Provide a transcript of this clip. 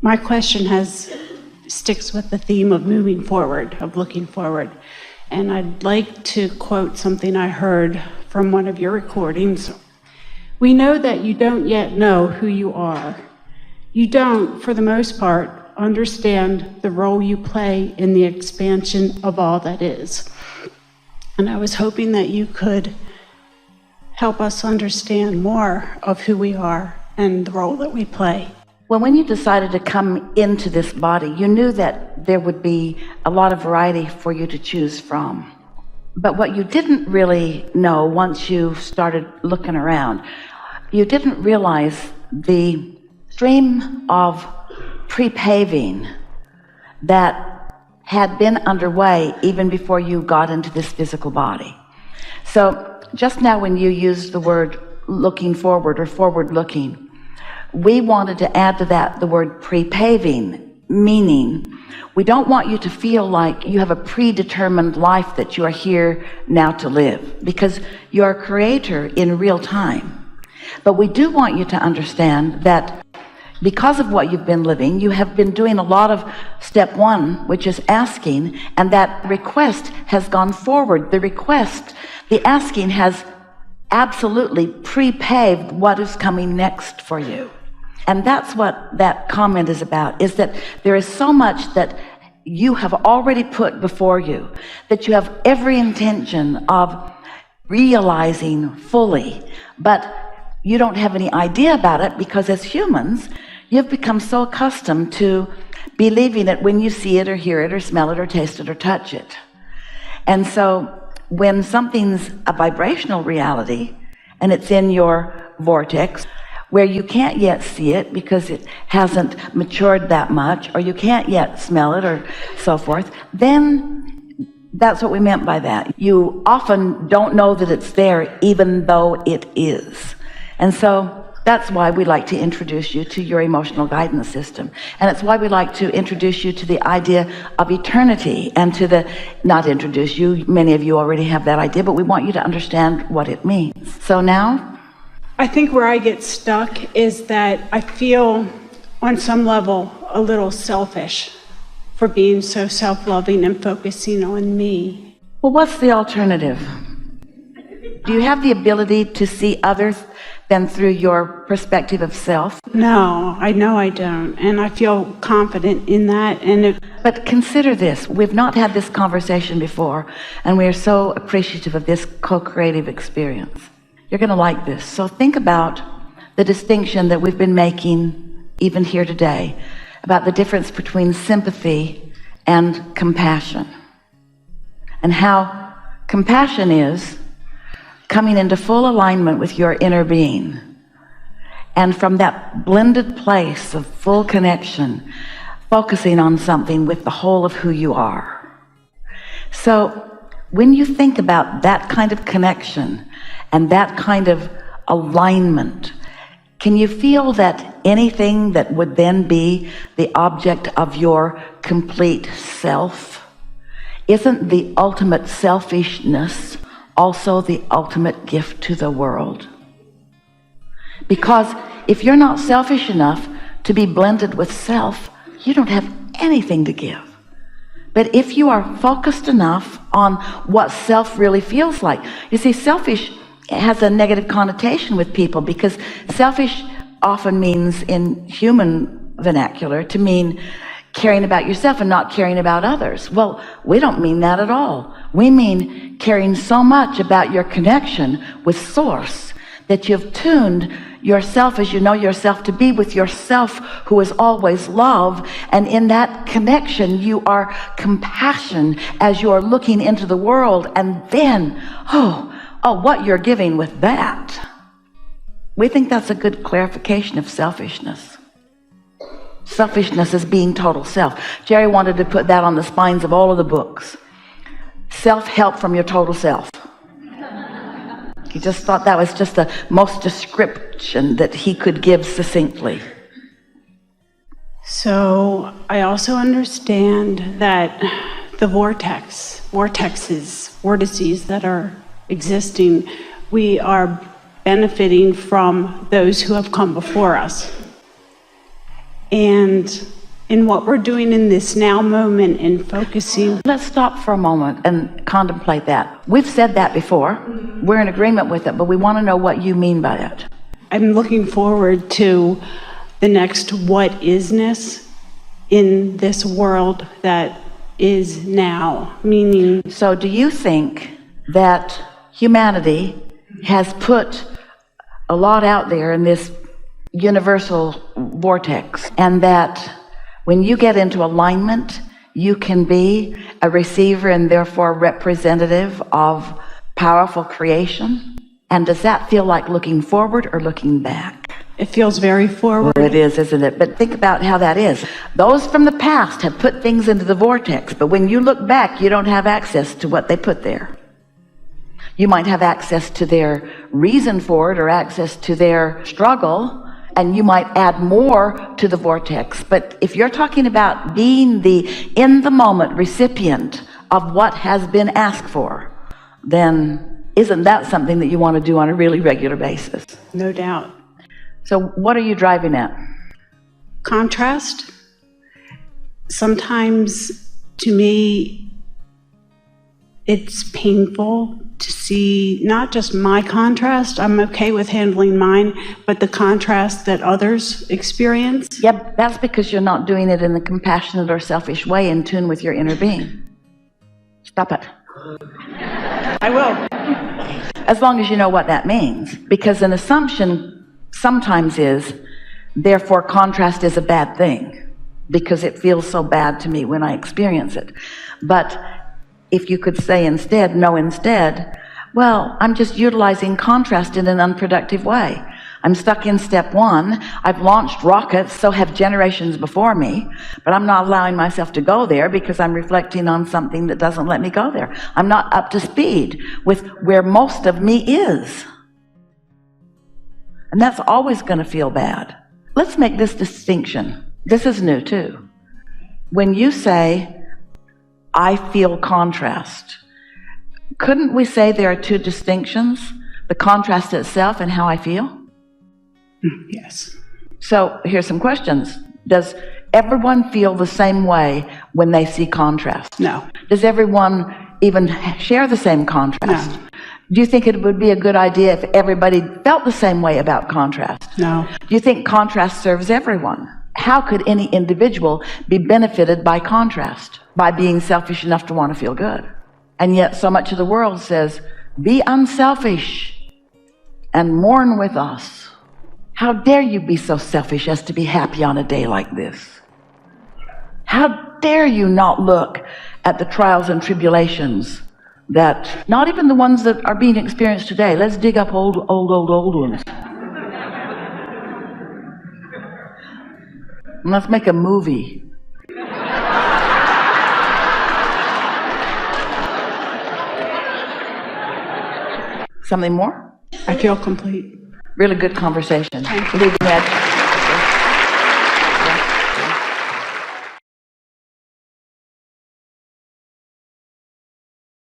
My question sticks with the theme of moving forward, of looking forward. And I'd like to quote something I heard from one of your recordings. We know that you don't yet know who you are. You don't, for the most part, understand the role you play in the expansion of all that is. And I was hoping that you could help us understand more of who we are and the role that we play. Well, when you decided to come into this body, you knew that there would be a lot of variety for you to choose from. But what you didn't really know once you started looking around, you didn't realize the stream of pre-paving that had been underway even before you got into this physical body. So just now when you used the word looking forward or forward looking, we wanted to add to that the word pre-paving, meaning we don't want you to feel like you have a predetermined life that you are here now to live, because you are a creator in real time. But we do want you to understand that because of what you've been living, you have been doing a lot of step one, which is asking, and that request has gone forward. The asking has absolutely pre-paved what is coming next for you. And that's what that comment is about, is that there is so much that you have already put before you, that you have every intention of realizing fully, but you don't have any idea about it because as humans, you've become so accustomed to believing it when you see it or hear it or smell it or taste it or touch it. And so when something's a vibrational reality and it's in your vortex, where you can't yet see it because it hasn't matured that much, or you can't yet smell it or so forth, then that's what we meant by that. You often don't know that it's there even though it is. And so that's why we like to introduce you to your emotional guidance system. And it's why we like to introduce you to the idea of eternity and to not introduce you, many of you already have that idea, but we want you to understand what it means. So now, I think where I get stuck is that I feel on some level a little selfish for being so self-loving and focusing on me. Well, what's the alternative? Do you have the ability to see others than through your perspective of self? No, I know I don't, and I feel confident in that. But consider this. We've not had this conversation before, and we are so appreciative of this co-creative experience. You're going to like this. So think about the distinction that we've been making even here today about the difference between sympathy and compassion, and how compassion is coming into full alignment with your inner being, and from that blended place of full connection, focusing on something with the whole of who you are. So when you think about that kind of connection and that kind of alignment, can you feel that anything that would then be the object of your complete self, isn't the ultimate selfishness also the ultimate gift to the world? Because if you're not selfish enough to be blended with self, you don't have anything to give. But if you are focused enough on what self really feels like, you see, selfish has a negative connotation with people, because selfish often means, in human vernacular, to mean caring about yourself and not caring about others. Well, we don't mean that at all. We mean caring so much about your connection with Source that you've tuned yourself as you know yourself to be with yourself, who is always love. And in that connection, you are compassion as you are looking into the world. And then, what you're giving with that. We think that's a good clarification of selfishness. Selfishness is being total self. Jerry wanted to put that on the spines of all of the books. Self-help from your total self. He just thought that was just the most description that he could give succinctly. So I also understand that the vortices that are existing, we are benefiting from those who have come before us. And in what we're doing in this now moment and focusing. Let's stop for a moment and contemplate that. We've said that before. We're in agreement with it, but we want to know what you mean by it. I'm looking forward to the next what isness in this world that is now, meaning. So do you think that humanity has put a lot out there in this universal vortex, and that when you get into alignment, you can be a receiver and therefore representative of powerful creation? And does that feel like looking forward or looking back? It feels very forward. Well, it is, isn't it? But think about how that is. Those from the past have put things into the vortex, but when you look back, you don't have access to what they put there. You might have access to their reason for it or access to their struggle, and you might add more to the vortex. But if you're talking about being the in-the-moment recipient of what has been asked for, then isn't that something that you want to do on a really regular basis? No doubt. So what are you driving at? Contrast. Sometimes, to me, it's painful to see not just my contrast, I'm okay with handling mine, but the contrast that others experience. Yep, that's because you're not doing it in a compassionate or selfish way in tune with your inner being. Stop it. I will. As long as you know what that means. Because an assumption sometimes is, therefore contrast is a bad thing, because it feels so bad to me when I experience it. But if you could say instead, well, I'm just utilizing contrast in an unproductive way. I'm stuck in step one. I've launched rockets, so have generations before me, but I'm not allowing myself to go there because I'm reflecting on something that doesn't let me go there. I'm not up to speed with where most of me is. And that's always going to feel bad. Let's make this distinction. This is new too. When you say, I feel contrast, couldn't we say there are two distinctions? The contrast itself and how I feel? Yes. So here's some questions. Does everyone feel the same way when they see contrast? No. Does everyone even share the same contrast? No. Do you think it would be a good idea if everybody felt the same way about contrast? No. Do you think contrast serves everyone? How could any individual be benefited by contrast? By being selfish enough to want to feel good. And yet so much of the world says, be unselfish and mourn with us. How dare you be so selfish as to be happy on a day like this? How dare you not look at the trials and tribulations that, not even the ones that are being experienced today. Let's dig up old ones. And let's make a movie. Something more? I feel complete. Really good conversation. Thank you. Leading edge.